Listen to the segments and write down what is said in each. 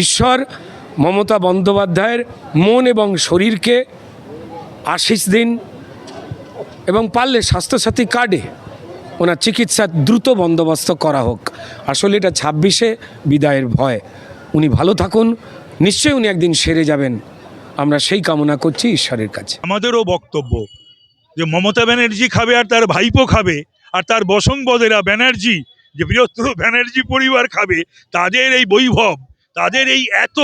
ঈশ্বর মমতা বন্দ্যোপাধ্যায়ের মন এবং শরীরকে আশীষ দিন এবং পারলে স্বাস্থ্যসাথী কার্ডে ওনার চিকিৎসার দ্রুত বন্দোবস্ত করা হোক। আসলে এটা 26-এ বিদায়ের ভয়। উনি ভালো থাকুন, নিশ্চয়ই উনি একদিন সেরে যাবেন, আমরা সেই কামনা করছি ঈশ্বরের কাছে। আমাদেরও বক্তব্য যে মমতা ব্যানার্জি খাবে আর তার ভাইপো খাবে আর তার বসংবদেরা ব্যানার্জি, যে বৃহত্তর ব্যানার্জি পরিবার খাবে, তাদের এই বৈভব, তাদের এই এত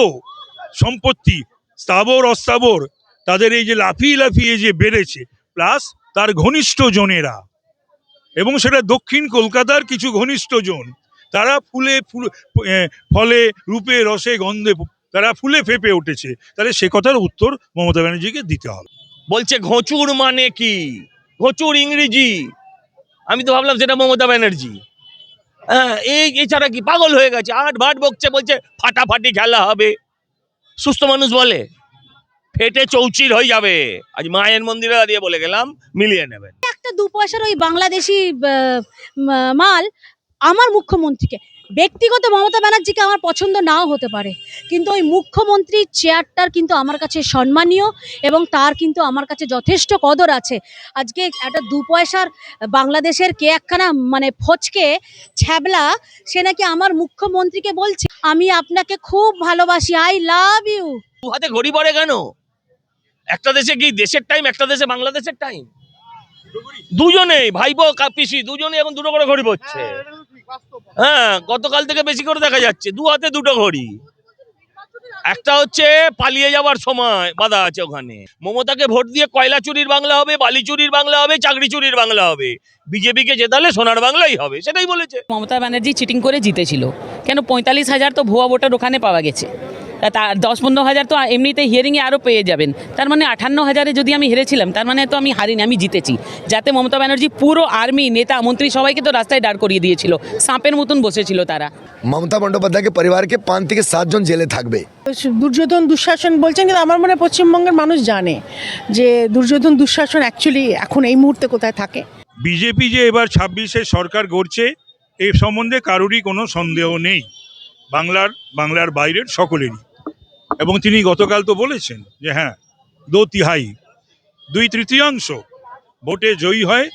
সম্পত্তি স্থাবর অস্থাবর, তাদের এই যে লাফিয়ে লাফিয়ে যে বেড়েছে, প্লাস তার ঘনিষ্ঠ জনেরা, এবং সেটা দক্ষিণ কলকাতার কিছু ঘনিষ্ঠ জন, তারা ফলে রূপে রসে গন্ধে তারা ফুলে ফেপে উঠেছে। তাহলে সে কথার উত্তর মমতা ব্যানার্জিকে দিতে হবে। বলছে ঘোচুর মানে কি, ঘোচুর ইংরেজি, আমি তো ভাবলাম সেটা মমতা ব্যানার্জি। হ্যাঁ, এছাড়া কি পাগল হয়ে গেছে, আট ভাট বকছে, বলছে ফাটাফাটি খেলা হবে। সুস্থ মানুষ বলে ফেটে চৌচির হয়ে যাবে। আজ মায়ের মন্দিরে দাঁড়িয়ে বলে গেলাম, মিলিয়ে নেবেন। একটা 2 পয়সার ওই বাংলাদেশি মাল আমার মুখ্যমন্ত্রীকে, ব্যক্তিগত মমতা ব্যানার্জিকে আমার পছন্দ নাও হতে পারে, কিন্তু ওই মুখ্যমন্ত্রীর চেয়ারটার কিন্তু আমার কাছে সম্মানীয় এবং তার কিন্তু আমার কাছে যথেষ্ট কদর আছে। আজকে একটা 2 পয়সার বাংলাদেশের কে একখানা মানে ফচকে ছ্যাবলা, সে নাকি আমার মুখ্যমন্ত্রীকে বলছে আমি আপনাকে খুব ভালোবাসি, আই লাভ ইউ। দু হাতে ঘড়ি পড়ে কেন? একটা দেশে কি দেশের টাইম, একটা দেশে বাংলাদেশের টাইম? দুজনেই ভাইপো পিসি দুজনেই এখন দুটো করে ঘড়ি পড়ছে। হ্যাঁ, গতকাল থেকে বেশি করে দেখা যাচ্ছে, দু হাতে দুটো ঘড়ি। একটা হচ্ছে পালিয়ে যাওয়ার সময় বাধা আছে ওখানে। মমতাকে ভোট দিয়ে কয়লা চুরির বাংলা হবে, বালি চুরির বাংলা হবে, চাকরি চুরির বাংলা হবে। বিজেপিকে জেতালে সোনার বাংলাই হবে, সেটাই বলেছে। মমতা ব্যানার্জি চিটিং করে জিতেছিল কেন? 45,000 তো ভুয়া ভোটার ওখানে পাওয়া গেছে, তা 10-15,000 তো এমনিতে হিয়ারিংয়ে আরও পেয়ে যাবেন। তার মানে 58,000-এ যদি আমি হেরেছিলাম, তার মানে তো আমি হারিনি, আমি জিতেছি। যাতে মমতা ব্যানার্জি পুরো আর্মি, নেতা, মন্ত্রী সবাইকে তো রাস্তায় দাঁড় করিয়ে দিয়েছিল, সাপের মতন বসেছিল তারা। মমতা বন্দ্যোপাধ্যায়কে পরিবারকে 5 থেকে 7 জন জেলে থাকবে। দুর্যোধন দুঃশাসন বলছেন, কিন্তু আমার মনে হয় পশ্চিমবঙ্গের মানুষ জানে যে দুর্যোধন দুঃশাসন অ্যাকচুয়ালি এখন এই মুহূর্তে কোথায় থাকে। বিজেপি যে এবার 26-এ সরকার গড়ছে, এই সম্বন্ধে কারোরই কোনো সন্দেহ নেই, বাংলার বাইরের সকলেরই। এবং তিনি গতকাল তো বলেছেন যে হ্যাঁ, 2/3 ভোটে জয়ী হয়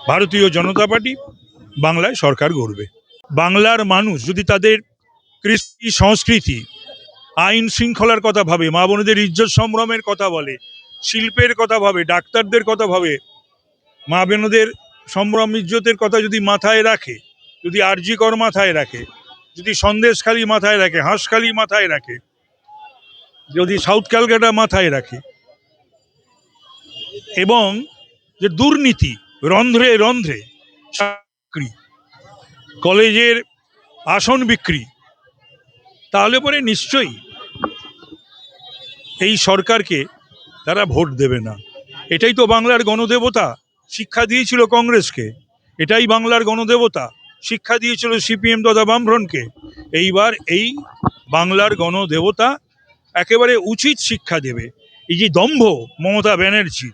ভারতীয় জনতা পার্টি, বাংলায় সরকার গড়বে। বাংলার মানুষ যদি তাদের কৃষ্টি সংস্কৃতি, আইন শৃঙ্খলার কথা ভাবে, মা বোনেদের ইজ্জত সম্ভ্রমের কথা বলে, শিল্পের কথা ভাবে, ডাক্তারদের কথা ভাবে, মা বোনদের সম্ভ্রম ইজ্জতের কথা যদি মাথায় রাখে, যদি আরজি কর মাথায় রাখে, যদি সন্দেশখালি মাথায় রাখে, হাঁসখালি মাথায় রাখে, যদি সাউথ ক্যালকাটা মাথায় রাখে, এবং যে দুর্নীতি রন্ধ্রে রন্ধ্রে, চাকরি, কলেজের আসন বিক্রি, তাহলে পরে নিশ্চয়ই এই সরকারকে তারা ভোট দেবে না। এটাই তো বাংলার গণদেবতা শিক্ষা দিয়েছিল কংগ্রেসকে, এটাই বাংলার গণদেবতা শিক্ষা দিয়েছিল সিপিএম তথা বামফ্রন্টকে। এইবার এই বাংলার গণদেবতা একেবারে উচিত শিক্ষা দেবে। এই যে দম্ভ মমতা ব্যানার্জি,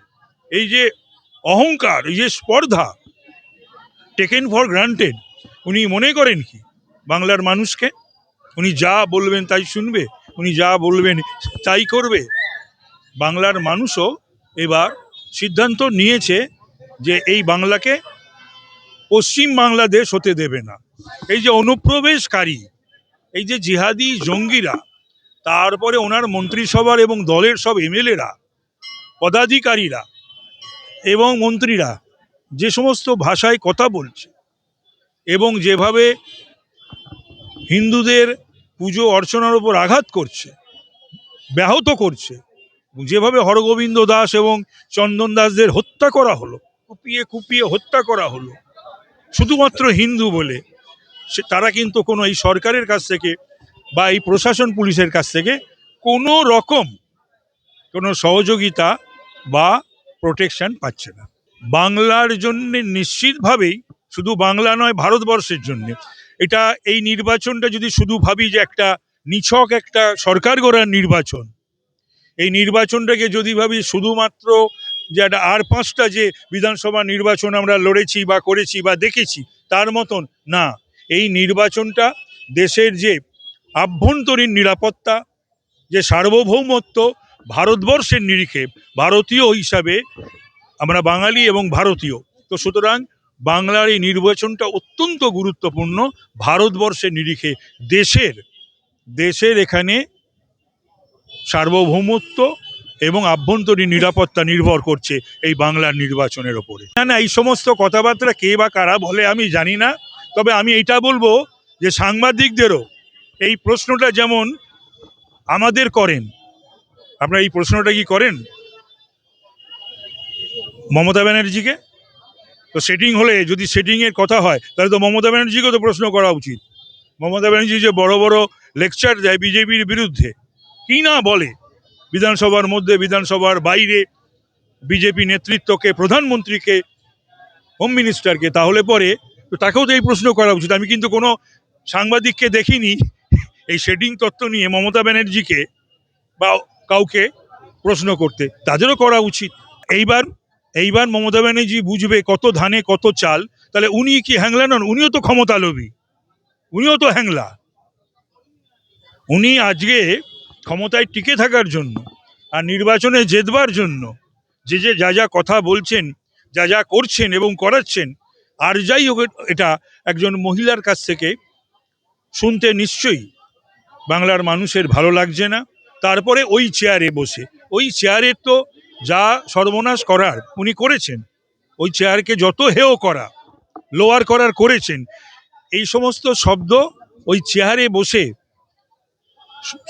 এই যে অহংকার, এই যে স্পর্ধা, টেকেন ফর গ্রান্টেড, উনি মনে করেন কি বাংলার মানুষকে উনি যা বলবেন তাই শুনবে, উনি যা বলবেন তাই করবে? বাংলার মানুষও এবার সিদ্ধান্ত নিয়েছে যে এই বাংলাকে পশ্চিম বাংলাদেশ হতে দেবে না। এই যে অনুপ্রবেশকারী, এই যে জিহাদি জঙ্গিরা, তারপরে ওনার মন্ত্রিসভার এবং দলের সব এমএলএরা, পদাধিকারীরা এবং মন্ত্রীরা যে সমস্ত ভাষায় কথা বলছে এবং যেভাবে হিন্দুদের পুজো অর্চনার উপর আঘাত করছে, ব্যাহত করছে, যেভাবে হরগোবিন্দ দাস এবং চন্দন দাসদের হত্যা করা হলো, কুপিয়ে কুপিয়ে হত্যা করা হলো শুধুমাত্র হিন্দু বলে, তারা কিন্তু কোনো এই সরকারের কাছ থেকে বা এই প্রশাসন পুলিশের কাছ থেকে কোনো রকম কোনো সহযোগিতা বা প্রোটেকশন পাচ্ছে না। বাংলার জন্য নিশ্চিতভাবেই, শুধু বাংলা নয় ভারতবর্ষের জন্য, এটা এই নির্বাচনটা যদি শুধু ভাবি যে একটা নিছক একটা সরকার গড়ার নির্বাচন, এই নির্বাচনটাকে যদি ভাবি শুধুমাত্র যে একটা আর 5টা যে বিধানসভা নির্বাচন আমরা লড়েছি বা করেছি বা দেখেছি তার মতন না, এই নির্বাচনটা দেশের যে আভ্যন্তরীণ নিরাপত্তা, যে সার্বভৌমত্ব ভারতবর্ষের নিরিখে, ভারতীয় হিসাবে আমরা বাঙালি এবং ভারতীয়, তো সুতরাং বাংলার এই নির্বাচনটা অত্যন্ত গুরুত্বপূর্ণ ভারতবর্ষের নিরিখে। দেশের এখানে সার্বভৌমত্ব এবং আভ্যন্তরীণ নিরাপত্তা নির্ভর করছে এই বাংলার নির্বাচনের ওপরে। না, এই সমস্ত কথাবার্তা কে বা কারা বলে আমি জানি না, তবে আমি এইটা বলবো যে সাংবাদিকদেরও এই প্রশ্নটা যেমন আমাদের করেন, আপনারা এই প্রশ্নটা কি করেন মমতা ব্যানার্জিকে? তো সেটিং হলে, যদি সেটিংয়ের কথা হয়, তাহলে তো মমতা ব্যানার্জিকেও তো প্রশ্ন করা উচিত। মমতা ব্যানার্জি যে বড় বড় লেকচার দেয় বিজেপির বিরুদ্ধে, কি না বলে বিধানসভার মধ্যে, বিধানসভার বাইরে, বিজেপি নেতৃত্বকে, প্রধানমন্ত্রীকে, হোম মিনিস্টারকে, তাহলে পরে তো তাকেও তো এই প্রশ্ন করা উচিত। আমি কিন্তু কোনো সাংবাদিককে দেখিনি এই সেটিং তত্ত্ব নিয়ে মমতা ব্যানার্জিকে বা কাউকে প্রশ্ন করতে, তাদেরও করা উচিত। এইবার মমতা ব্যানার্জি বুঝবে কত ধানে কত চাল। তাহলে উনি কি হ্যাংলা নন? উনিও তো ক্ষমতা লোভী, উনিও তো হ্যাংলা। উনি আজকে ক্ষমতায় টিকে থাকার জন্য আর নির্বাচনে জেতবার জন্য যা যা কথা বলছেন, যা যা করছেন এবং করাচ্ছেন, আর যাই হোক, এটা একজন মহিলার কাছ থেকে শুনতে নিশ্চয়ই বাংলার মানুষের ভালো লাগছে না। তারপরে ওই চেয়ারে বসে, ওই চেয়ারের তো যা সর্বনাশ করার উনি করেছেন, ওই চেয়ারকে যত হেয় করা, লোয়ার করার করেছেন, এই সমস্ত শব্দ ওই চেয়ারে বসে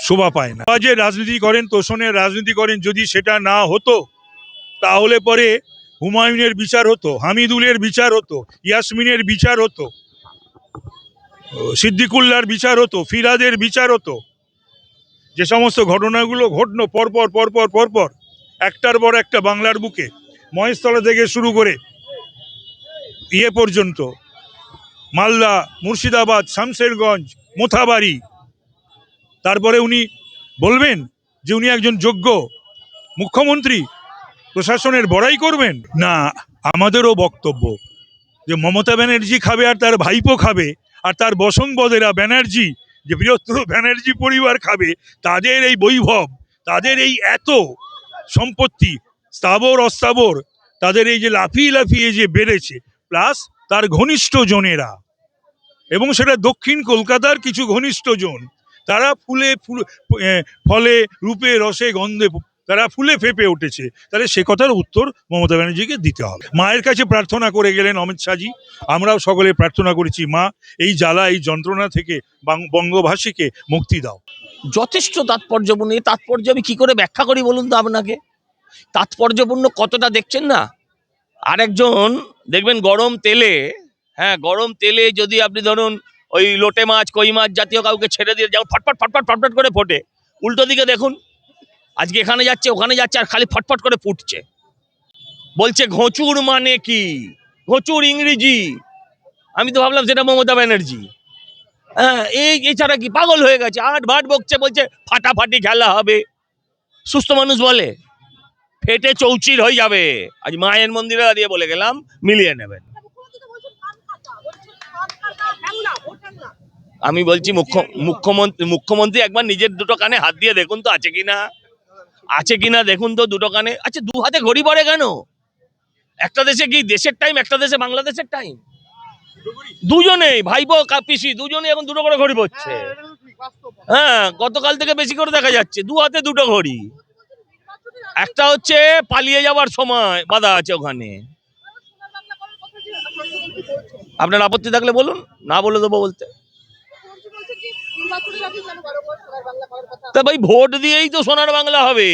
শোভা পায় না। যে রাজনীতি করেন, তোষণের রাজনীতি করেন, যদি সেটা না হতো তাহলে পরে হুমায়ুনের বিচার হতো, হামিদুলের বিচার হতো, ইয়াসমিনের বিচার হতো, সিদ্দিকুল্লার বিচার হতো, ফিরাদের বিচার হতো। যে সমস্ত ঘটনাগুলো ঘটলো পরপর একটার পর একটা বাংলার বুকে, মহেশতলা থেকে শুরু করে পর্যন্ত, মালদা, মুর্শিদাবাদ, শামশেরগঞ্জ, মোথাবাড়ি, তারপরে উনি বলবেন যে উনি একজন যোগ্য মুখ্যমন্ত্রী, প্রশাসনের বড়াই করবেন না। আমাদেরও বক্তব্য যে মমতা ব্যানার্জি খাবে, আর তার ভাইপো খাবে, আর তার বসংবদেরা ব্যানার্জি, যে বৃহত্তর ব্যানার্জি পরিবার খাবে, তাদের এই বৈভব, তাদের এই এত সম্পত্তি, স্থাবর অস্থাবর, তাদের এই যে লাফিয়ে যে বেড়েছে, প্লাস তার ঘনিষ্ঠ জনেরা, এবং সেটা দক্ষিণ কলকাতার কিছু ঘনিষ্ঠ জন, তারা ফলে রূপে রসে গন্ধে তারা ফুলে ফেপে উঠেছে। তাহলে সে কথার উত্তর মমতা ব্যানার্জিকে দিতে হবে। মায়ের কাছে প্রার্থনা করে গেলেন অমিত শাহজি, আমরাও সকলে প্রার্থনা করেছি, মা এই জ্বালা, এই যন্ত্রণা থেকে বঙ্গভাষীকে মুক্তি দাও। যথেষ্ট তাৎপর্যপূর্ণ। এই তাৎপর্য আমি কি করে ব্যাখ্যা করি বলুন তো আপনাকে? তাৎপর্যপূর্ণ কতটা দেখছেন না? আরেকজন দেখবেন গরম তেলে যদি আপনি ধরুন ওই লোটে মাছ, কই মাছ জাতীয় কাউকে ছেড়ে দিয়ে যেমন ফটফট করে ফোটে, উল্টো দিকে দেখুন, আজকে এখানে যাচ্ছে ওখানে যাচ্ছে আর খালি ফটফট করে ফুটছে। বলছে ঘোঁচুর মানে কি? ঘোঁচুর ইংরেজি। আমি তো ভাবলাম সেটা মমতা ব্যানার্জি। হ্যাঁ, এছাড়া কি? পাগল হয়ে গেছে, আট ভাট বকছে, বলছে ফাটাফাটি খেলা হবে। সুস্থ মানুষ বলে ফেটে চৌচির হয়ে যাবে। আজ মায়ের মন্দিরে দাঁড়িয়ে বলে গেলাম, মিলিয়ে নেবেন। আমি বলছি মুখ্যমন্ত্রী একবার নিজের দুটো কানে হাত দিয়ে দেখুন তো আছে কিনা দেখুন তো দুটো কানে। আচ্ছা, দু হাতে ঘড়ি পড়ে কেন? একটা দেশে কি দেশের টাইম, একটা দেশে বাংলাদেশের টাইম? দুজনেই ভাইপো পিসি দুজনে এখন দুটো করে ঘড়ি পড়ছে। হ্যাঁ, গতকাল থেকে বেশি করে দেখা যাচ্ছে দু হাতে দুটো ঘড়ি। একটা হচ্ছে পালিয়ে যাওয়ার সময় বাধা আছে ওখানে। আপনার আপত্তি থাকলে বলুন, না বলে দেবো বলতে। তা ভাই, ভোট দিয়েই তো সোনার বাংলা হবে।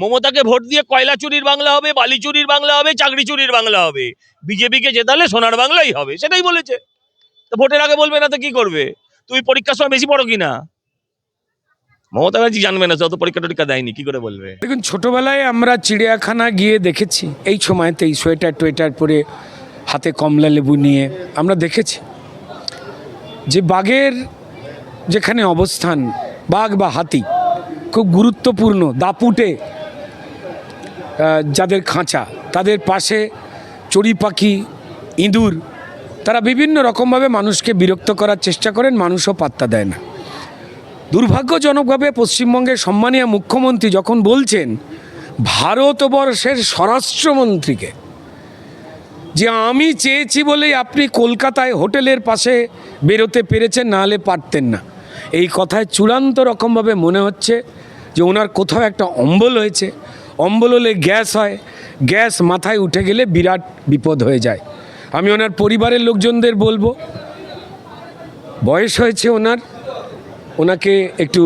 মমতাকে ভোট দিয়ে কয়লা চুরির বাংলা হবে, বালি চুরির বাংলা হবে, চাকরি চুরির বাংলা হবে। বিজেপিকে জেতালে সোনার বাংলাই হবে, সেটাই বলেছে। তো ভোটের আগে বলবে না তো কি করবে? তুমি পরীক্ষার সময় বেশি পড়ো কিনা? মমতা ব্যানার্জি জানবে না, যত পরীক্ষা দেয়নি, কি করে বলবে? দেখুন, ছোটবেলায় আমরা চিড়িয়াখানা গিয়ে দেখেছি, এই সময়তেই সোয়েটার টোয়েটার পরে হাতে কমলা লেবু নিয়ে আমরা দেখেছি যে বাঘের যেখানে অবস্থান, বাঘ বা হাতি খুব গুরুত্বপূর্ণ, দাপুটে যাদের খাঁচা, তাদের পাশে চড়ুই পাখি, ইঁদুর, তারা বিভিন্ন রকমভাবে মানুষকে বিরক্ত করার চেষ্টা করেন, মানুষও পাত্তা দেয় না। দুর্ভাগ্যজনকভাবে পশ্চিমবঙ্গের সম্মানীয় মুখ্যমন্ত্রী যখন বলছেন ভারতবর্ষের স্বরাষ্ট্রমন্ত্রীকে যে আমি চেয়েছি বলেই আপনি কলকাতায় হোটেলের পাশে বেরোতে পেরেছেন, নাহলে পারতেন না, এই কথায় চূড়ান্ত রকমভাবে মনে হচ্ছে যে ওনার কোথাও একটা অম্বল হয়েছে। অম্বল হলে গ্যাস হয়, গ্যাস মাথায় উঠে গেলে বিরাট বিপদ হয়ে যায়। আমি ওনার পরিবারের লোকজনদের বলবো, বয়স হয়েছে ওনাকে একটু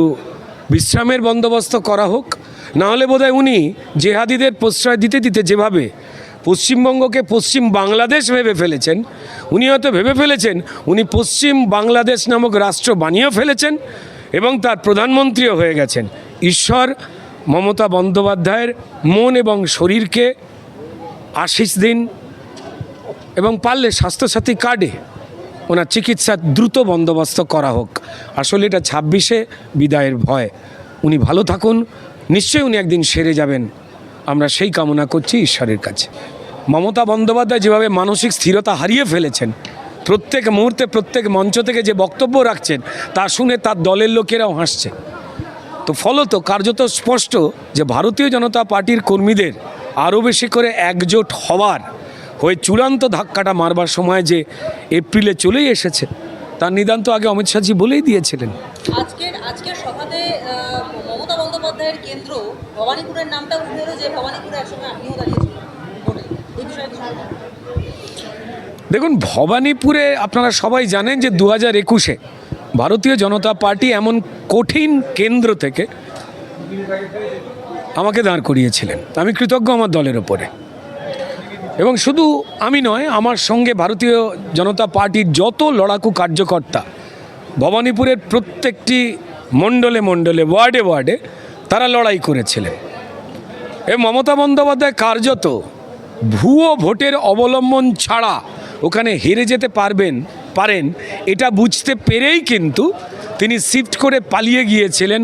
বিশ্রামের বন্দোবস্ত করা হোক, নাহলে বোধহয় উনি জেহাদিদের প্রশ্রয় দিতে দিতে যেভাবে পশ্চিমবঙ্গকে পশ্চিম বাংলাদেশ ভেবে ফেলেছেন, উনি হয়তো ভেবে ফেলেছেন উনি পশ্চিম বাংলাদেশ নামক রাষ্ট্র বানিয়েও ফেলেছেন এবং তার প্রধানমন্ত্রীও হয়ে গেছেন। ঈশ্বর মমতা বন্দ্যোপাধ্যায়ের মন এবং শরীরকে আশিস দিন এবং পারলে স্বাস্থ্যসাথী কার্ডে ওনার চিকিৎসার দ্রুত বন্দোবস্ত করা হোক। আসলে এটা 26-এ বিদায়ের ভয়। উনি ভালো থাকুন, নিশ্চয়ই উনি একদিন সেরে যাবেন, আমরা সেই কামনা করছি ঈশ্বরের কাছে। মমতা বন্দ্যোপাধ্যায় যেভাবে মানসিক স্থিরতা হারিয়ে ফেলেছেন, প্রত্যেক মুহূর্তে প্রত্যেক মঞ্চ থেকে যে বক্তব্য রাখছেন তা শুনে তার দলের লোকেরাও হাসছে। তো ফলত কার্যত স্পষ্ট যে ভারতীয় জনতা পার্টির কর্মীদের আরও বেশি করে একজোট হওয়ার হয়ে চূড়ান্ত ধাক্কাটা মারবার সময় যে এপ্রিলে চলেই এসেছে তার নিদান তো আগে অমিত শাহজি বলেই দিয়েছিলেন। আজকের সভাতে মমতা বন্দ্যোপাধ্যায়ের কেন্দ্র ভবানীপুরের নামটা উঠে এলো, যে ভবানীপুরে একসময় আপনিও দাঁড়িয়েছিলেন ভোটে, এই বিষয়ে কিছু বলবেন? দেখুন, ভবানীপুরে আপনারা সবাই জানেন যে 2021-এ ভারতীয় জনতা পার্টি এমন কঠিন কেন্দ্র থেকে আমাকে দাঁড় করিয়েছিলেন। আমি কৃতজ্ঞ আমার দলের ওপরে, এবং শুধু আমি নয়, আমার সঙ্গে ভারতীয় জনতা পার্টির যত লড়াকু কার্যকর্তা ভবানীপুরের প্রত্যেকটি মণ্ডলে মণ্ডলে ওয়ার্ডে ওয়ার্ডে তারা লড়াই করেছিলেন। এ মমতা বন্দ্যোপাধ্যায় কার্যত ভুয়ো ভোটের অবলম্বন ছাড়া ওখানে হেরে যেতে পারেন এটা বুঝতে পেরেই কিন্তু তিনি শিফট করে পালিয়ে গিয়েছিলেন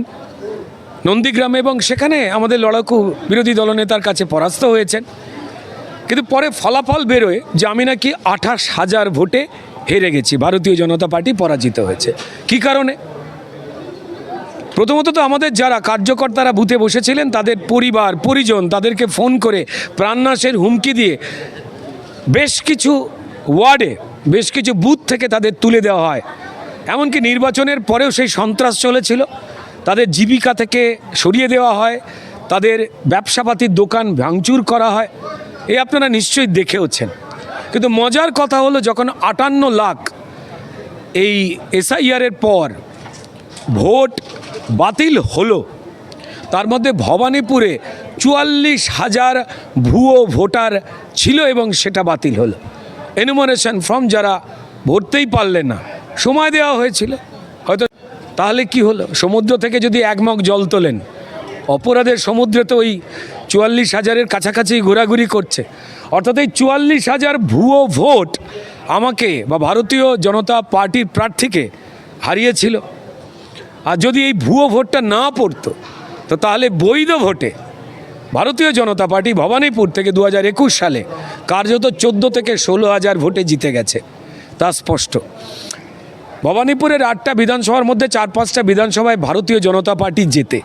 নন্দীগ্রামে, এবং সেখানে আমাদের লড়াকু বিরোধী দলনেতার কাছে পরাস্ত হয়েছেন। কিন্তু পরে ফলাফল বেরোয় যে আমি নাকি 28,000 ভোটে হেরে গেছি, ভারতীয় জনতা পার্টি পরাজিত হয়েছে। কী কারণে? প্রথমত তো আমাদের যারা কার্যকর্তারা বুথে বসেছিলেন তাদের পরিবার পরিজন তাদেরকে ফোন করে প্রাণনাশের হুমকি দিয়ে বেশ কিছু ওয়ার্ডে বেশ কিছু বুথ থেকে তাদের তুলে দেওয়া হয়। এমনকি নির্বাচনের পরেও সেই সন্ত্রাস চলেছিল, তাদের জীবিকা থেকে সরিয়ে দেওয়া হয়, তাদের ব্যবসাপাতির দোকান ভাঙচুর করা হয়, এই আপনারা নিশ্চয়ই দেখেওছেন। কিন্তু মজার কথা হলো, যখন 58 লাখ এই এসআইআরের পর ভোট বাতিল হলো, তার মধ্যে ভবানীপুরে 44,000 ভুয়ো ভোটার ছিল এবং সেটা বাতিল হলো। এনুমারেশন ফর্ম যারা ভরতেই পারলেন না, সময় দেওয়া হয়েছিল হয়তো। তাহলে কি হলো? সমুদ্র থেকে যদি 1 মগ জল তোলেন, অপরাধের সমুদ্রে তো ওই 44,000-এর কাছাকাছি ঘোরাঘুরি করছে। অর্থাৎ এই 44,000 ভুয়ো ভোট আমাকে বা ভারতীয় জনতা পার্টির প্রার্থীকে হারিয়েছিল। আর যদি এই ভুয়ো ভোটটা না পড়তো তো তাহলে বৈধ ভোটে ভারতীয় জনতা পার্টি ভবানীপুর থেকে 2021 সালে কার্যত 14 থেকে 16,000 ভোটে জিতে গেছে, তা স্পষ্ট। ভবানীপুরের 8টা বিধানসভার মধ্যে 4-5টা বিধানসভায় ভারতীয় জনতা পার্টি জেতে।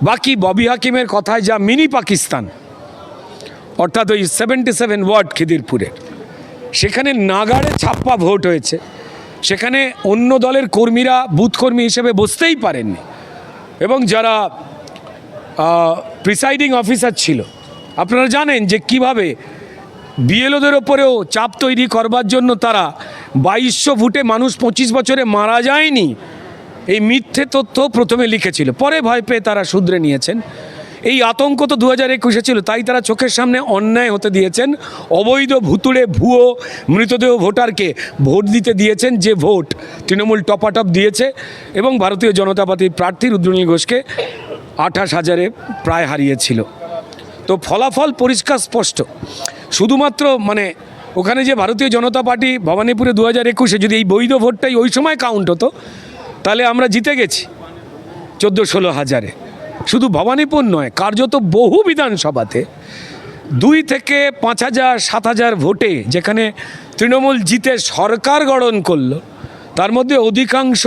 বাকি ববি হাকিমের কথায় যা মিনি পাকিস্তান, অর্থাৎ ওই 77 ওয়ার্ড খিদিরপুরের, সেখানে নাগাড়ে ছাপ্পা ভোট হয়েছে। সেখানে অন্য দলের কর্মীরা বুথ কর্মী হিসেবে বসতেই পারেননি, এবং যারা প্রিসাইডিং অফিসার ছিল, আপনারা জানেন যে কিভাবে বিএলওদের ওপরেও চাপ তৈরি করবার জন্য তারা 2200 ভোটে মানুষ 25 বছরে মারা যায়নি এই মিথ্যে তথ্য প্রথমে লিখেছিল, পরে ভয় পেয়ে তারা শুধরে নিয়েছেন। এই আতঙ্ক তো 2021-এ ছিল, তাই তারা চোখের সামনে অন্যায় হতে দিয়েছেন। অবৈধ ভুতুড়ে ভুয়ো মৃতদেহ ভোটারকে ভোট দিতে দিয়েছেন, যে ভোট তৃণমূল টপাটপ দিয়েছে, এবং ভারতীয় জনতা পার্টির প্রার্থী রুদ্রনীল ঘোষকে 28,000-এ প্রায় হারিয়েছিল। তো ফলাফল পরিষ্কার স্পষ্ট। শুধুমাত্র ওখানে যে ভারতীয় জনতা পার্টি ভবানীপুরে 2021-এ যদি এই বৈধ ভোটটাই ওই সময় কাউন্ট হতো, তাহলে আমরা জিতে গেছি 14-16,000-এ। শুধু ভবানীপুর নয়, কার্যত বহু বিধানসভাতে 2 থেকে 5,000 7,000 ভোটে যেখানে তৃণমূল জিতে সরকার গঠন করলো, তার মধ্যে অধিকাংশ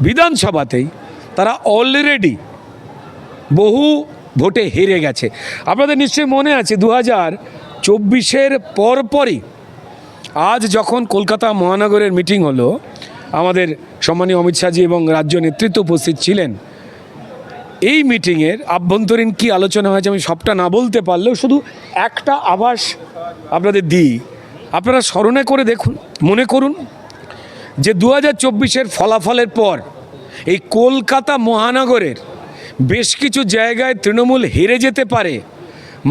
বিধানসভাতেই তারা অলরেডি বহু ভোটে হেরে গেছে। আপনাদের নিশ্চয়ই মনে আছে 2024-এর পরপরই আজ যখন কলকাতা মহানগরের মিটিং হলো, আমাদের সম্মানীয় অমিত শাহজি এবং রাজ্য নেতৃত্ব উপস্থিত ছিলেন। এই মিটিংয়ের আভ্যন্তরীণ কি আলোচনা হয়েছে আমি সবটা না বলতে পারলেও শুধু একটা আভাস আপনাদের দিই। আপনারা স্মরণে করে দেখুন, মনে করুন যে 2024-এর ফলাফলের পর এই কলকাতা মহানগরের বেশ কিছু জায়গায় তৃণমূল হেরে যেতে পারে,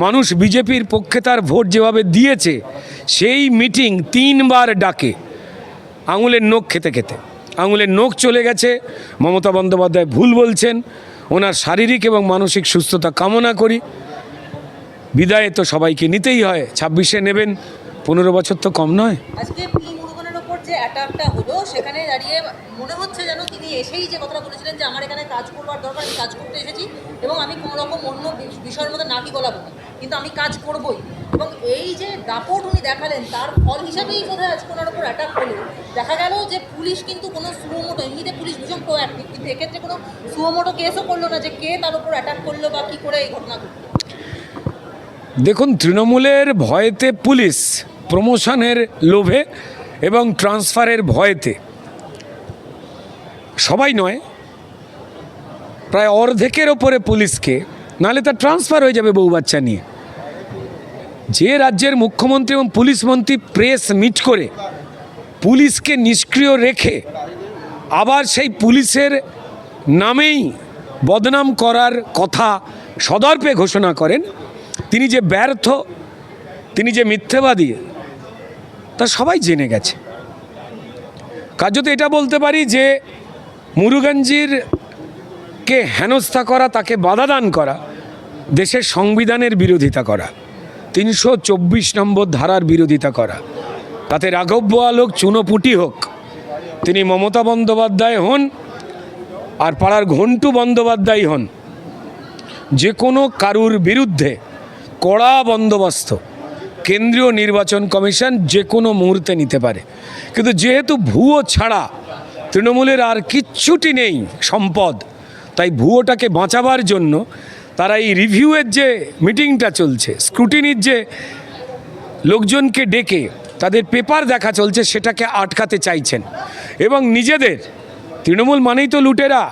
মানুষ বিজেপির পক্ষে তার ভোট যেভাবে দিয়েছে, সেই মিটিং 3 বার ডাকে আঙুলের নখ খেতে খেতে। আঙুলের নখ চলে গেছে, মমতা বন্দ্যোপাধ্যায় ভুল বলছেন, ওনার শারীরিক এবং মানসিক সুস্থতা কামনা করি। বিদায় তো সবাইকে নিতেই হয়, 26-এ নেবেন, 15 বছর তো কম নয়। আজকে পি মুরুগানের ওপর যে অ্যাটাকটা হলো সেখানে দাঁড়িয়ে মনে হচ্ছে যেন তিনি এসেই যে কথাটা বলেছিলেন যে আমার এখানে কাজ করবার দরকার, আমি কাজ করতে এসেছি এবং আমি কোনো রকম অন্য বিষয়ের মধ্যে নাকি গলাবো না, কিন্তু আমি কাজ করবই। এবং এই যে দাপট উনি দেখালেন তার ফল হিসাবেই বোধহয় আজকে ওনার ওপর অ্যাটাক হলো। দেখা গেল যে পুলিশ কিন্তু কোনো সুমোটো, এমনিতে পুলিশ ভীষণ প্রোঅ্যাক্টিভ, কিন্তু এক্ষেত্রে কোনো সুমোটো কেসও করলো না যে কে তার উপর অ্যাটাক করলো বা কী করে এই ঘটনা ঘটলো। দেখুন, তৃণমূলের ভয়েতে পুলিশ, প্রমোশনের লোভে এবং ট্রান্সফারের ভয়েতে সবাই নয়, প্রায় অর্ধেকের ওপরে পুলিশকে, নাহলে তার ট্রান্সফার হয়ে যাবে বউ বাচ্চা নিয়ে। যে রাজ্যের মুখ্যমন্ত্রী এবং পুলিশ মন্ত্রী প্রেস মিট করে পুলিশকে নিষ্ক্রিয় রেখে আবার সেই পুলিশের নামেই বদনাম করার কথা সদর্পে ঘোষণা করেন, তিনি যে ব্যর্থ, তিনি যে মিথ্যেবাদী, তা সবাই জেনে গেছে। কার্যত এটা বলতে পারি যে মুরুগানজিকে হেনস্থা করা, তাকে বাধা দান করা, দেশের সংবিধানের বিরোধিতা করা, 324 নম্বর ধারার বিরোধিতা করা, তাতে রাঘব আলোক চুনোপুটি হোক, তিনি মমতা বন্দ্যোপাধ্যায় হন আর পাড়ার ঘন্টু বন্দ্যোপাধ্যায় হন, যে কোনো কারুর বিরুদ্ধে কড়া বন্দোবস্ত কেন্দ্রীয় নির্বাচন কমিশন যে কোনো মুহূর্তে নিতে পারে। কিন্তু যেহেতু ভুয়ো ছাড়া তৃণমূলের আর কিচ্ছুটি নেই সম্পদ, তাই ভুয়োটাকে বাঁচাবার জন্য তারা এই রিভিউয়ের যে মিটিংটা চলছে, স্ক্রুটিনির যে লোকজনকে ডেকে তাদের পেপার দেখা চলছে, সেটাকে আটকাতে চাইছেন এবং নিজেদের, তৃণমূল মানেই তো লুটেরা,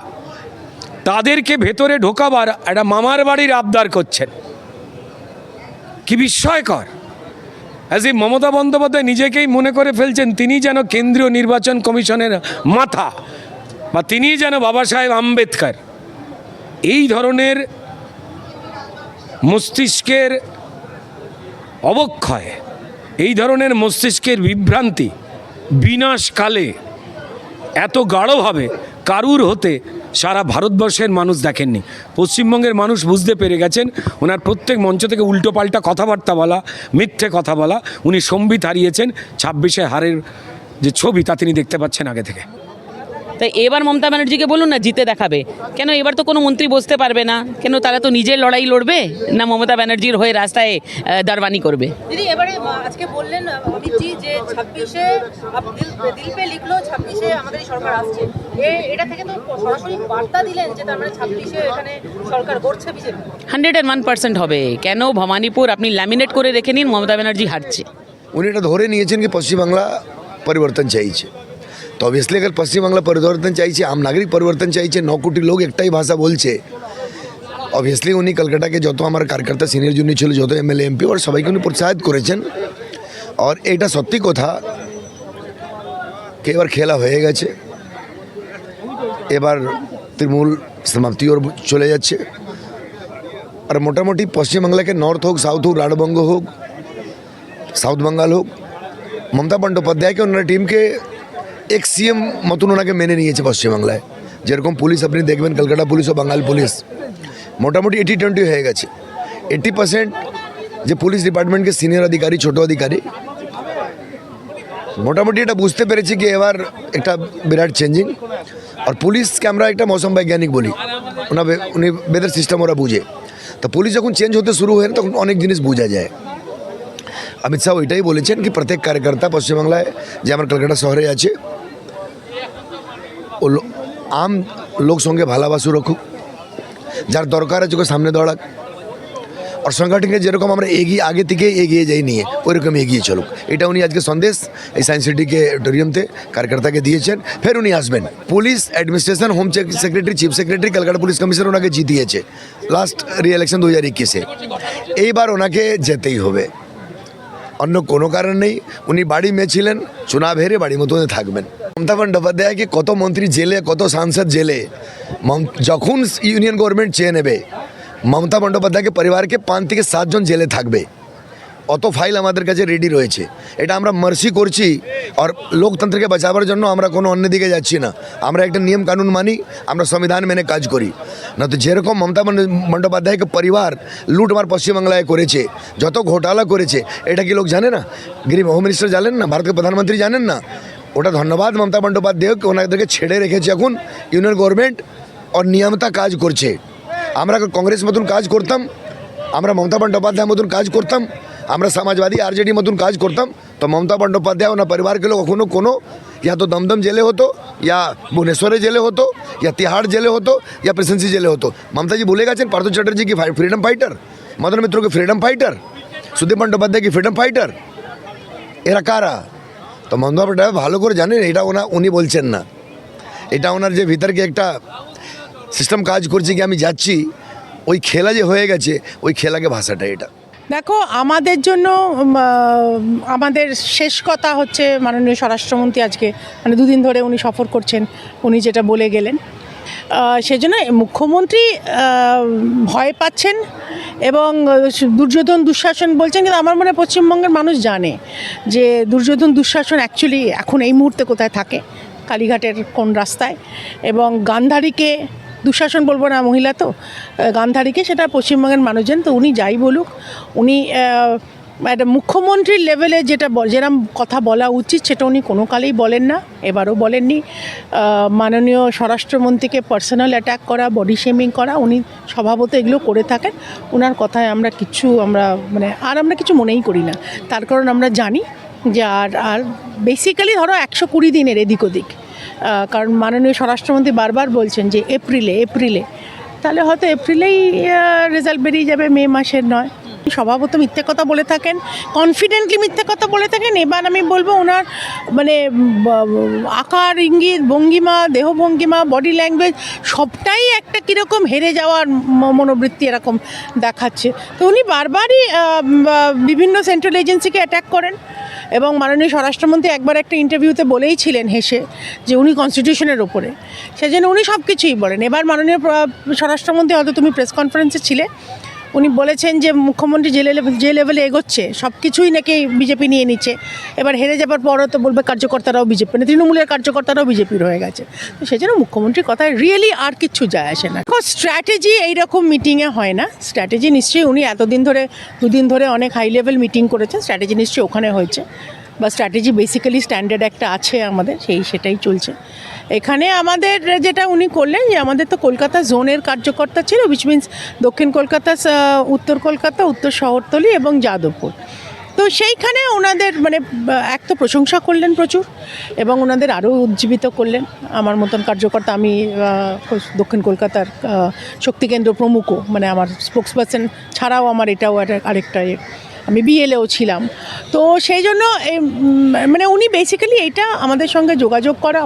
তাদেরকে ভেতরে ঢোকাবার একটা মামার বাড়ির আবদার করছেন। কি বিস্ময়কর! অ্যাজ এই মমতা বন্দ্যোপাধ্যায় নিজেকেই মনে করে ফেলছেন তিনি যেন কেন্দ্রীয় নির্বাচন কমিশনের মাথা, বা তিনিই যেন বাবা সাহেব আম্বেদকর। এই ধরনের মস্তিষ্কের অবক্ষয়, এই ধরনের মস্তিষ্কের বিভ্রান্তি বিনাশকালে এত গাঢ়ভাবে কারুর হতে সারা ভারতবর্ষের মানুষ দেখেননি। পশ্চিমবঙ্গের মানুষ বুঝতে পেরে গেছেন, ওনার প্রত্যেক মঞ্চ থেকে উল্টোপাল্টা কথাবার্তা বলা, মিথ্যে কথা বলা, উনি সম্বিত হারিয়েছেন। 26-এ হারের যে ছবি তা তিনি দেখতে পাচ্ছেন আগে থেকে। তাই এবার মমতা ব্যানার্জিকে বলুন না, জিতে দেখাবে। কেন এবার তো কোনো মন্ত্রী বসতে পারবে না? কেন তারা তো নিজের লড়াই লড়বে না মমতা ব্যানার্জির হয়ে রাস্তায় দারবানি করবে? দিদি এবারে আজকে বললেন অমিতজি যে 26-এ দিল পে লিখলো 26-এ আমাদের এই সরকার আসছে, এটা থেকে তো সরাসরি বার্তা দিলেন যে তার মানে 26-এ এখানে সরকার গড়ছে বিজেপি। 101% হবে। কেন ভবানীপুর আপনি ল্যামিনেট করে রেখে নিন, মমতা ব্যানার্জি হারছে। উনি এটা ধরে নিয়েছেন কি পশ্চিমবাংলা পরিবর্তন চাইছে। তো অবভিয়াসলি अगर পশ্চিমবাংলা পরিবর্তন চাইছে, আম নাগরিক পরিবর্তন চাইছে, 9 কোটি লোক একটাই ভাষা বলছে, অবভিয়াসলি উনি কলকাতাকে যত আমার কার্যকর্তা সিনিয়র জুনিয়র ছিল, যত এমএলএ এমপি ওর সবাইকে উনি প্रोत्साहित করেছেন। আর এটা সত্যি কথা এবার খেলা হয়ে গেছে, এবার তৃণমূল সমাপ্তি ওর চলে যাচ্ছে। আর মোটামুটি পশ্চিমবাংলাকে নর্থ হোক, সাউথ হোক, রাঢ়বঙ্গ হোক, সাউথ বেঙ্গল হোক, মমতা বন্দ্যোপাধ্যায় के ওনার টিমকে एक सीएम মতন ওনাকে মেনে নিয়েছে পশ্চিমবাংলায়। যেরকম পুলিশ আপনি দেখবেন কলকাতা পুলিশ ও বাঙাল পুলিশ মোটামুটি 80-20 হয়ে গেছে। 80% যে পুলিশ ডিপার্টমেন্টকে সিনিয়র অধিকারী, ছোট অধিকারী মোটামুটি এটা বুঝতে পেরেছি কি এবার একটা বিরাট চেঞ্জিং। আর পুলিশকে আমরা একটা মৌসুম বৈজ্ঞানিক বলি, উনি বেদার সিস্টেম ওরা বুঝে। তো পুলিশ যখন চেঞ্জ হতে শুরু হয় তখন অনেক জিনিস বোঝা যায়। অমিত শাহ ওইটাই বলেছেন কি প্রত্যেক কার্যকর্তা পশ্চিমবাংলায় যে আমার কলকাতা শহরে আছে আম লোক সঙ্গে ভালোবাসু রাখুক, যার দরকার আছে ওকে সামনে দৌড়াক, আর সংগঠনকে যেরকম আমরা এগিয়ে আগে থেকে এগিয়ে যাই নিয়ে ওইরকম এগিয়ে চলুক। এটা উনি আজকে সন্দেশ এই সায়েন্স সিটিকে অডিটোরিয়ামতে কার্যকর্তাকে দিয়েছেন। ফের উনি আসবেন। Police administration, home secretary, chief secretary, Kolkata police commissioner ওনাকে জিতিয়েছে লাস্ট রি-ইলেকশন 2021-এ। এইবার ওনাকে যেতেই হবে, অন্য কোনো কারণ নেই। উনি বাড়ি মেয়ে ছিলেন, চুনাব হেরে বাড়ি মতো থাকবেন। মমতা বন্দ্যোপাধ্যায়কে কত মন্ত্রী জেলে, কত সাংসদ জেলে, যখন ইউনিয়ন গভর্নমেন্ট চেয়ে নেবে মমতা বন্দ্যোপাধ্যায়কে পরিবারকে 5 থেকে 7 জন জেলে থাকবে। অত ফাইল আমাদের কাছে রেডি রয়েছে। এটা আমরা মার্সি করছি, আর লোকতন্ত্রকে বাঁচাবার জন্য আমরা কোনো অন্য দিকে যাচ্ছি না। আমরা একটা নিয়ম কানুন মানি, আমরা সংবিধান মেনে কাজ করি। না তো যেরকম মমতা বন্দ্যোপাধ্যায়কে পরিবার লুটমার পশ্চিমবাংলায় করেছে, যত ঘোটালা করেছে, এটা কি লোক জানে না? গৃহ হোম মিনিস্টার জানেন না? ভারতের প্রধানমন্ত্রী জানেন না? ওটা ধন্যবাদ মমতা বন্দ্যোপাধ্যায়কে, ওনাদেরকে ছেড়ে রেখেছে এখন ইউনিয়ন গভর্নমেন্ট, আর নিয়মিত কাজ করছে। আমরা কংগ্রেস মতন কাজ করতাম, আমরা মমতা বন্দ্যোপাধ্যায় মতন কাজ করতাম, আমরা সমাজবাদী আরজেডি মতন কাজ করতাম, তো মমতা বন্দ্যোপাধ্যায় ওনার পরিবারকে লোক কখনো কোনো या तो दमदम जेले होतो, या भुवनेश्वर जेले होतो, या तिहाड़ जेले होतो, या प्रेसिडेंसी जेले होतो। ममता जी भूले गए पार्थ चैटर्जी की फ्रीडम फाइटर, मदन मित्रों की फ्रीडम फाइटर, सुदीप बंदोपाध्याय की फ्रीडम फाइटर, এরা কারা? তো মমতা বন্দ্যোপাধ্যায় ভালো করে জানেন এটা উনি বলছেন না। এটা ওনার যে ভিতরকে একটা সিস্টেম কাজ করছে কি আমি যাচ্ছি, ওই খেলা যে হয়ে গেছে, ওই খেলাকে ভাষাটা এটা। দেখো, আমাদের জন্য আমাদের শেষ কথা হচ্ছে মাননীয় স্বরাষ্ট্রমন্ত্রী আজকে মানে 2 দিন ধরে উনি সফর করছেন, উনি যেটা বলে গেলেন, সেজন্য মুখ্যমন্ত্রী ভয় পাচ্ছেন এবং দুর্যোধন দুঃশাসন বলছেন। কিন্তু আমার মনে হয় পশ্চিমবঙ্গের মানুষ জানে যে দুর্যোধন দুঃশাসন অ্যাকচুয়ালি এখন এই মুহূর্তে কোথায় থাকে, কালীঘাটের কোন রাস্তায়, এবং গান্ধারীকে দুঃশাসন বলবো না, মহিলা তো, গান্ধারীকে সেটা পশ্চিমবঙ্গের মানুষজন। তো উনি যাই বলুক, উনি একটা মুখ্যমন্ত্রীর লেভেলে যেরকম কথা বলা উচিত সেটা উনি কোনো কালেই বলেন না, এবারও বলেননি। মাননীয় স্বরাষ্ট্রমন্ত্রীকে পার্সোনাল অ্যাটাক করা, বডি শেমিং করা, উনি স্বভাবত এগুলো করে থাকেন। ওনার কথায় আমরা কিছু মনেই করি না, তার কারণ আমরা জানি যে আর বেসিক্যালি ধরো 120 দিনের এদিক ওদিক, কারণ মাননীয় স্বরাষ্ট্রমন্ত্রী বারবার বলছেন যে এপ্রিলে, তাহলে হয়তো এপ্রিলেই রেজাল্ট বেরিয়ে যাবে, মে মাসের নয়। স্বভাবত মিথ্যে কথা বলে থাকেন, কনফিডেন্টলি মিথ্যে কথা বলে থাকেন। এবার আমি বলবো ওনার মানে আকার ইঙ্গিত, ভঙ্গিমা, দেহভঙ্গিমা, বডি ল্যাঙ্গুয়েজ সবটাই একটা কীরকম হেরে যাওয়ার মনোবৃত্তি এরকম দেখাচ্ছে। তো উনি বারবারই বিভিন্ন সেন্ট্রাল এজেন্সিকে অ্যাটাক করেন, এবং মাননীয় স্বরাষ্ট্রমন্ত্রী একবার একটা ইন্টারভিউতে বলেই ছিলেন হেসে যে উনি কনস্টিটিউশনের ওপরে, সেজন্য উনি সব কিছুই বলেন। এবার মাননীয় স্বরাষ্ট্রমন্ত্রী, হয়তো তুমি প্রেস কনফারেন্সে ছিলে, উনি বলেছেন যে মুখ্যমন্ত্রী যে লেভেলে এগোচ্ছে সব কিছুই নাকি বিজেপি নিয়ে নিচ্ছে। এবার হেরে যাবার পরও তো বলবে কার্যকর্তারাও বিজেপি, মানে তৃণমূলের কার্যকর্তারাও বিজেপির হয়ে গেছে। তো সেজন্য মুখ্যমন্ত্রীর কথায় রিয়েলি আর কিচ্ছু যায় আসে না। স্ট্র্যাটেজি এইরকম মিটিংয়ে হয় না। স্ট্র্যাটেজি নিশ্চয়ই উনি এতদিন ধরে 2 দিন ধরে অনেক হাই লেভেল মিটিং করেছেন, স্ট্র্যাটেজি নিশ্চয়ই ওখানে হয়েছে, বা স্ট্র্যাটেজি বেসিক্যালি স্ট্যান্ডার্ড একটা আছে আমাদের, সেটাই চলছে। এখানে আমাদের যেটা উনি করলেন, যে আমাদের তো কলকাতা জোনের কার্যকর্তা ছিল, উইচ মিনস দক্ষিণ কলকাতা, উত্তর কলকাতা, উত্তর শহরতলি এবং যাদবপুর। তো সেইখানে ওনাদের মানে এক তো প্রশংসা করলেন প্রচুর, এবং ওনাদের আরও উজ্জীবিত করলেন। আমার মতন কার্যকর্তা, আমি দক্ষিণ কলকাতার শক্তিকেন্দ্র প্রমুখও, মানে আমার স্পোক্সপারসন ছাড়াও আমার এটাও আরেকটা, আমি বিএলএও ছিলাম। তো সেই জন্য মানে উনি বেসিক্যালি এইটা আমাদের সঙ্গে যোগাযোগ করা,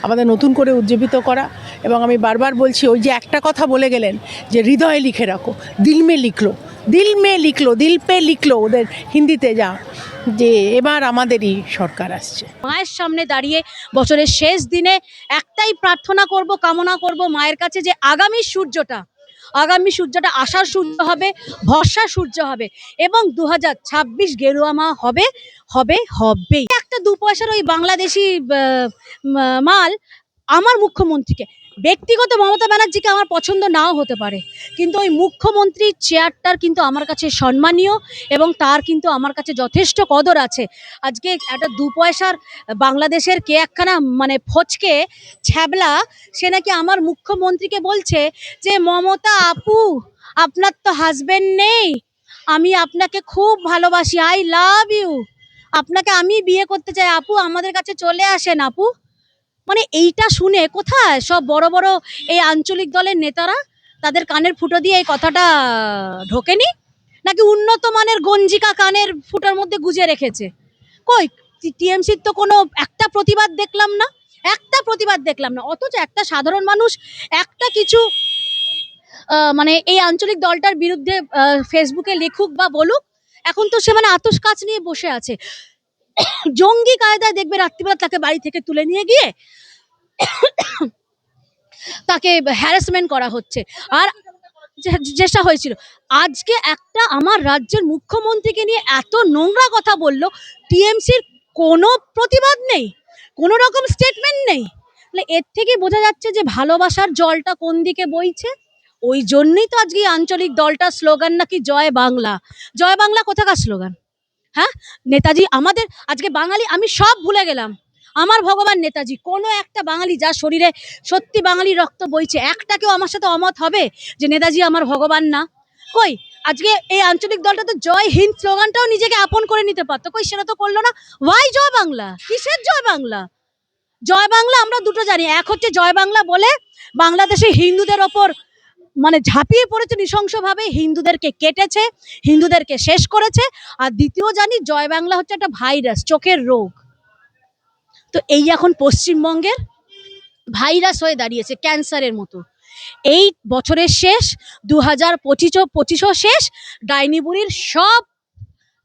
আমাদের নতুন করে উজ্জীবিত করা। এবং আমি বারবার বলছি, ওই যে একটা কথা বলে গেলেন যে হৃদয়ে লিখে রাখো, দিল মে লিখলো, দিল পে লিখলো, ওদের হিন্দিতে যা, যে এবার আমাদেরই সরকার আসছে। মায়ের সামনে দাঁড়িয়ে বছরের শেষ দিনে একটাই প্রার্থনা করব, কামনা করব মায়ের কাছে, যে আগামী সূর্যটা আশার সূর্য হবে, ভরসার সূর্য হবে, এবং 2026 গেরুয়া মা হবেই। একটা 2 পয়সার ওই বাংলাদেশি মাল আমার মুখ্যমন্ত্রীকে, ব্যক্তিগত মমতা ব্যানার্জিকে আমার পছন্দ নাও হতে পারে, কিন্তু ওই মুখ্যমন্ত্রীর চেয়ারটার কিন্তু আমার কাছে সম্মানীয়, এবং তার কিন্তু আমার কাছে যথেষ্ট কদর আছে। আজকে একটা 2 পয়সার বাংলাদেশের কে একখানা মানে ফচকে ছ্যাবলা, সে নাকি আমার মুখ্যমন্ত্রীকে বলছে যে মমতা আপু, আপনার তো হাজবেন্ড নেই, আমি আপনাকে খুব ভালোবাসি, আই লাভ ইউ, আপনাকে আমি বিয়ে করতে চাই আপু, আমাদের কাছে চলে আসেন আপু। মানে এইটা শুনে কোথায় সব বড় বড় এই আঞ্চলিক দলের নেতারা তাদের কানের ফুটো দিয়ে এই কথাটা ঢোকেনি, নাকি উন্নত মানের গঞ্জিকা কানের ফুটোর মধ্যে গুজে রেখেছে? কই, টিএমসির তো কোনো একটা প্রতিবাদ দেখলাম না, একটা প্রতিবাদ দেখলাম না। অথচ একটা সাধারণ মানুষ একটা কিছু মানে এই আঞ্চলিক দলটার বিরুদ্ধে ফেসবুকে লিখুক বা বলুক, এখন তো সে মানে আতশ কাচ নিয়ে বসে আছে। জঙ্গি কায়দায় দেখবে রাত্রিবেলা তাকে বাড়ি থেকে তুলে নিয়ে গিয়ে তাকে হ্যারাসমেন্ট করা হচ্ছে। আর চেষ্টা হয়েছিল, আজকে একটা আমার রাজ্যের মুখ্যমন্ত্রীকে নিয়ে এত নোংরা কথা বললো, টিএমসির কোনো প্রতিবাদ নেই, কোনো রকম স্টেটমেন্ট নেই। তাহলে এর থেকে বোঝা যাচ্ছে যে ভালোবাসার জলটা কোন দিকে বইছে। ওই জন্যই তো আজকে এই আঞ্চলিক দলটার স্লোগান নাকি জয় বাংলা। জয় বাংলা কোথাকার স্লোগান? হ্যাঁ, নেতাজি আমাদের, আজকে বাঙালি আমি সব ভুলে গেলাম, আমার ভগবান নেতাজি। কোনো একটা বাঙালি যার শরীরে সত্যি বাঙালি রক্ত বইছে, একটা কেউ আমার সাথে অমত হবে যে নেতাজি আমার ভগবান না? কই, আজকে এই আঞ্চলিক দলটা তো জয় হিন্দ স্লোগানটাও নিজেকে আপন করে নিতে পারতো, কই সেটা তো করলো না। ওয়াই জয় বাংলা? কিসের জয় বাংলা? জয় বাংলা আমরা দুটো জানি, এক হচ্ছে জয় বাংলা বলে বাংলাদেশে হিন্দুদের ওপর মানে ঝাঁপিয়ে পড়েছে নৃশংসভাবে, হিন্দুদেরকে কেটেছে, হিন্দুদেরকে শেষ করেছে। আর দ্বিতীয় জানি জয় বাংলা হচ্ছে একটা ভাইরাস, চোখের রোগ। তো এই এখন পশ্চিমবঙ্গের ভাইরাস হয়ে দাঁড়িয়েছে, ক্যান্সারের মতো। এই বছরের শেষ 2025 শেষ, ডাইনি বুড়ির সব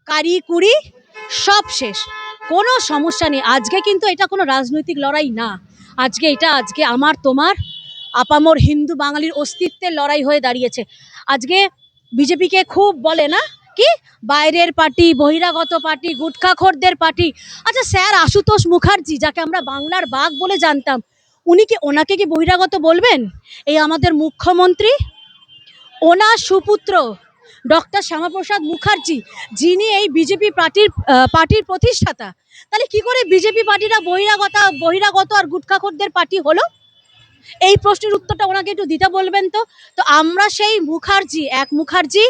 কারিকুরি সব শেষ, কোনো সমস্যা নেই। আজকে কিন্তু এটা কোনো রাজনৈতিক লড়াই না, আজকে এটা আজকে আমার তোমার আপামর হিন্দু বাঙালির অস্তিত্বের লড়াই হয়ে দাঁড়িয়েছে। আজকে বিজেপিকে খুব বলে না কি বাইরের পার্টি, বহিরাগত পার্টি, গুটখাখোরদের পার্টি। আচ্ছা স্যার আশুতোষ মুখার্জি, যাকে আমরা বাংলার বাঘ বলে জানতাম, ওনাকে কি বহিরাগত বলবেন? এই আমাদের মুখ্যমন্ত্রী, ওনার সুপুত্র ডক্টর শ্যামাপ্রসাদ মুখার্জি, যিনি এই বিজেপি পার্টির প্রতিষ্ঠাতা, তাহলে কি করে বিজেপি পার্টিটা বহিরাগত আর গুটখাখোরদের পার্টি হলো? এই প্রশ্নের উত্তরটা ওনাকে একটু দিতে বলবেন তো। তো আমরা সেই মুখার্জি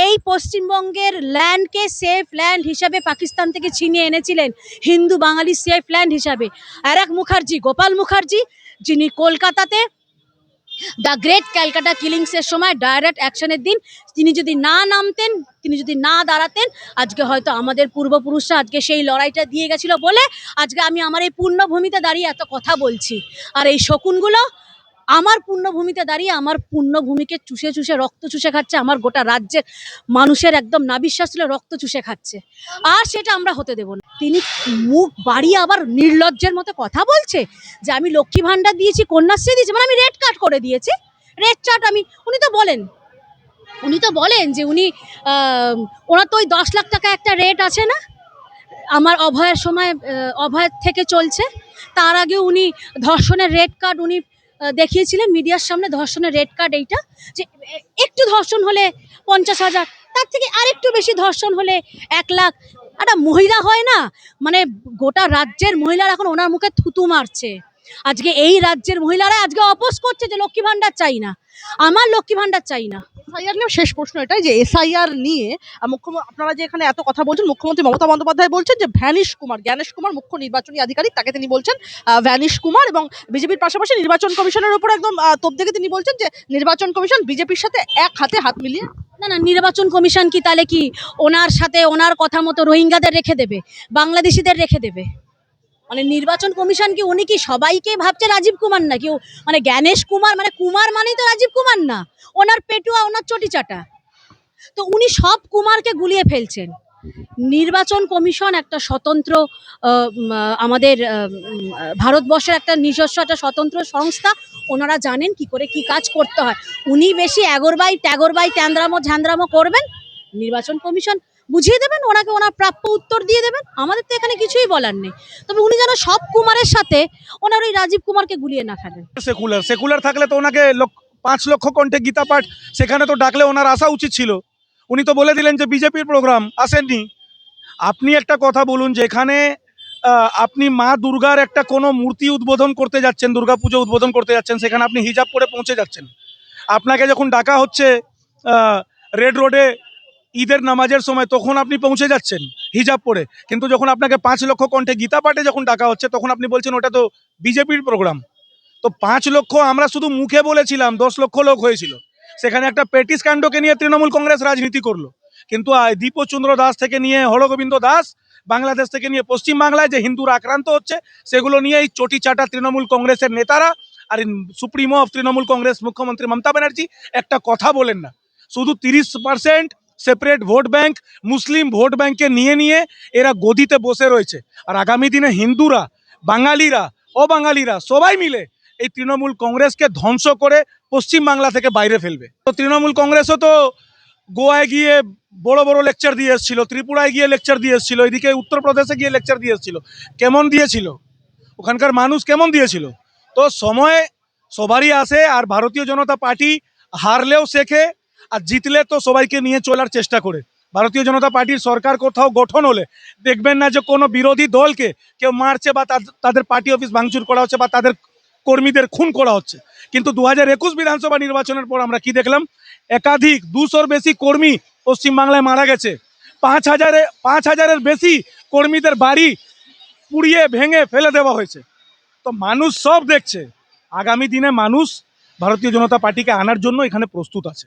এই পশ্চিমবঙ্গের ল্যান্ডকে সেফ ল্যান্ড হিসাবে পাকিস্তান থেকে ছিনিয়ে এনেছিলেন, হিন্দু বাঙালি সেফ ল্যান্ড হিসাবে। আর এক মুখার্জি, গোপাল মুখার্জি, যিনি কলকাতাতে দ্য গ্রেট ক্যালকাটা কিলিংসের সময় ডাইরেক্ট অ্যাকশনের দিন তিনি যদি না নামতেন, তিনি যদি না দাঁড়াতেন, আজকে হয়তো আমাদের পূর্বপুরুষরা আজকে সেই লড়াইটা দিয়ে গেছিল বলে আজকে আমি আমার এই পূর্ণভূমিতে দাঁড়িয়ে এত কথা বলছি। আর এই শকুনগুলো আমার পূর্ণভূমিতে দাঁড়িয়ে আমার পূর্ণভূমিকে চুষে চুষে রক্ত চুষে খাচ্ছে, আমার গোটা রাজ্যের মানুষের একদম নাবিশ্বাস ছিল রক্ত চুষে খাচ্ছে। আর সেটা আমরা হতে দেব না। তিনি মুখ বাড়িয়ে আবার নির্লজ্জের মতো কথা বলছে যে আমি লক্ষ্মী ভান্ডার দিয়েছি, কন্যাশ্রী দিয়েছি, মানে আমি রেড কার্ড করে দিয়েছি। রেড চার্ট আমি, উনি তো বলেন যে উনি ওনার তো ওই 10 লাখ টাকা একটা রেট আছে না, আমার অভয়ের সময় অভয়ের থেকে চলছে। তার আগে উনি ধর্ষণের রেড কার্ড উনি দেখিয়েছিলেন মিডিয়ার সামনে, ধর্ষণের রেড কার্ড এইটা, যে একটু ধর্ষণ হলে 50,000, তার থেকে আরেকটু বেশি ধর্ষণ হলে 1 লাখ। একটা মহিলা হয় না, মানে গোটা রাজ্যের মহিলারা এখন ওনার মুখে থুতু মারছে। আজকে এই রাজ্যের মহিলারা আজকে অপোজ করছে যে লক্ষ্মী ভান্ডার চাই না, আমার লক্ষ্মী ভান্ডার চাই না। এসআইআর নিয়ে শেষ প্রশ্ন এটাই যে এসআইআর নিয়ে আপনারা যে এখানে এত কথা বলছেন, মুখ্যমন্ত্রী মমতা বন্দ্যোপাধ্যায় বলছেন যে জ্ঞানেশ কুমার মুখ্য নির্বাচনী আধিকারিক, তাকে তিনি বলছেন ভ্যানিশ কুমার, এবং বিজেপির পাশাপাশি নির্বাচন কমিশনের উপর একদম তোপ দেখে তিনি বলছেন যে নির্বাচন কমিশন বিজেপির সাথে এক হাতে হাত মিলিয়ে। না, নির্বাচন কমিশন কি তাহলে কি ওনার সাথে ওনার কথা মতো রোহিঙ্গাদের রেখে দেবে, বাংলাদেশিদের রেখে দেবে? মানে নির্বাচন কমিশন কি উনি কি সবাইকে ভাবছে রাজীব কুমার নাকি? মানে জ্ঞানেশ কুমার মানে কুমার মানেই তো রাজীব কুমার না, ওনার পেটুয়া, ওনার চটি চাটা। তো উনি সব কুমারকে গুলিয়ে ফেলছেন। নির্বাচন কমিশন একটা স্বতন্ত্র আমাদের ভারতবর্ষের একটা নিজস্ব একটা স্বতন্ত্র সংস্থা, ওনারা জানেন কি করে কি কাজ করতে হয়। উনি বেশি ট্যাগরবাই ঝান্দ্রামো করবেন, নির্বাচন কমিশন বুঝিয়ে দেবেন ওনাকে, ওনার প্রাপ্য উত্তর দিয়ে দেবেন। আমাদের তো এখানে কিছুই বলার নেই। তবে উনি যেন সব কুমারের সাথে ওনার ওই রাজীব কুমারকে গুলিয়ে না ফেলেন। সেকুলার থাকলে তো ওনাকে 5 লক্ষ কণ্ঠে গীতা পাঠ সেখানে তো ডাকলে ওনার আসা উচিত ছিল। উনি তো বলে দিলেন যে বিজেপির প্রোগ্রাম, আসেননি। আপনি একটা কথা বলুন, যে এখানে আপনি মা দুর্গার একটা কোনো মূর্তি উদ্বোধন করতে যাচ্ছেন, দুর্গাপুজো উদ্বোধন করতে যাচ্ছেন, সেখানে আপনি হিজাব পরে পৌঁছে যাচ্ছেন। আপনাকে যখন ডাকা হচ্ছে রেড রোডে ঈদের নামাজের সময়, তখন আপনি পৌঁছে যাচ্ছেন। হিজাব পরে, কিন্তু যখন আপনাকে 5 লক্ষ কণ্ঠে গীতা পাঠে যখন ডাকা হচ্ছে তখন আপনি বলছেন ওটা তো বিজেপির প্রোগ্রাম। তো 5 লক্ষ আমরা শুধু মুখে বলেছিলাম, 10 লক্ষ লোক হয়েছিল। সেখানে একটা পেটিস কাণ্ডকে নিয়ে তৃণমূল কংগ্রেস রাজনীতি করলো, কিন্তু দীপচন্দ্র দাস থেকে নিয়ে হরগোবিন্দ দাস, বাংলাদেশ থেকে নিয়ে পশ্চিম বাংলায় যে হিন্দুরা আক্রান্ত হচ্ছে সেগুলো নিয়ে এই চটি চাটা তৃণমূল কংগ্রেসের নেতারা আর সুপ্রিমো অফ তৃণমূল কংগ্রেস মুখ্যমন্ত্রী মমতা ব্যানার্জি একটা কথা বলেন না। শুধু 30% সেপারেট ভোট ব্যাংক, মুসলিম ভোট ব্যাংকে নিয়ে এরা গদিতে বসে রয়েছে। আর আগামী দিনে হিন্দুরা, বাঙালিরা, অবাঙালিরা সবাই মিলে এই তৃণমূল কংগ্রেসকে ধ্বংস করে পশ্চিম বাংলা থেকে বাইরে ফেলবে। তো তৃণমূল কংগ্রেসও তো গোয়ায় গিয়ে বড় বড় লেকচার দিয়ে এসেছিল, ত্রিপুরায় গিয়ে লেকচার দিয়ে এসেছিল, এদিকে উত্তরপ্রদেশে গিয়ে লেকচার দিয়ে এসেছিল। কেমন দিয়েছিল? ওখানকার মানুষ কেমন দিয়েছিল? তো সময় সবারই আসে, আর ভারতীয় জনতা পার্টি হারলেও শেখে আর জিতলে তো সবাইকে নিয়ে চলার চেষ্টা করে। ভারতীয় জনতা পার্টির সরকার কোথাও গঠন হলে দেখবেন না যে কোনো বিরোধী দলকে কেউ মারছে বা তাদের পার্টি অফিস ভাঙচুর করা হচ্ছে বা তাদের কর্মীদের খুন করা হচ্ছে। কিন্তু 2021 বিধানসভা নির্বাচনের পর আমরা কি দেখলাম? একাধিক 200-র বেশি কর্মী পশ্চিমবাংলায় মারা গেছে। 5,000-এর বেশি কর্মীদের বাড়ি পুড়িয়ে ভেঙে ফেলে দেওয়া হয়েছে। তো মানুষ সব দেখছে। আগামী দিনে মানুষ ভারতীয় জনতা পার্টিকে আনার জন্য এখানে প্রস্তুত আছে।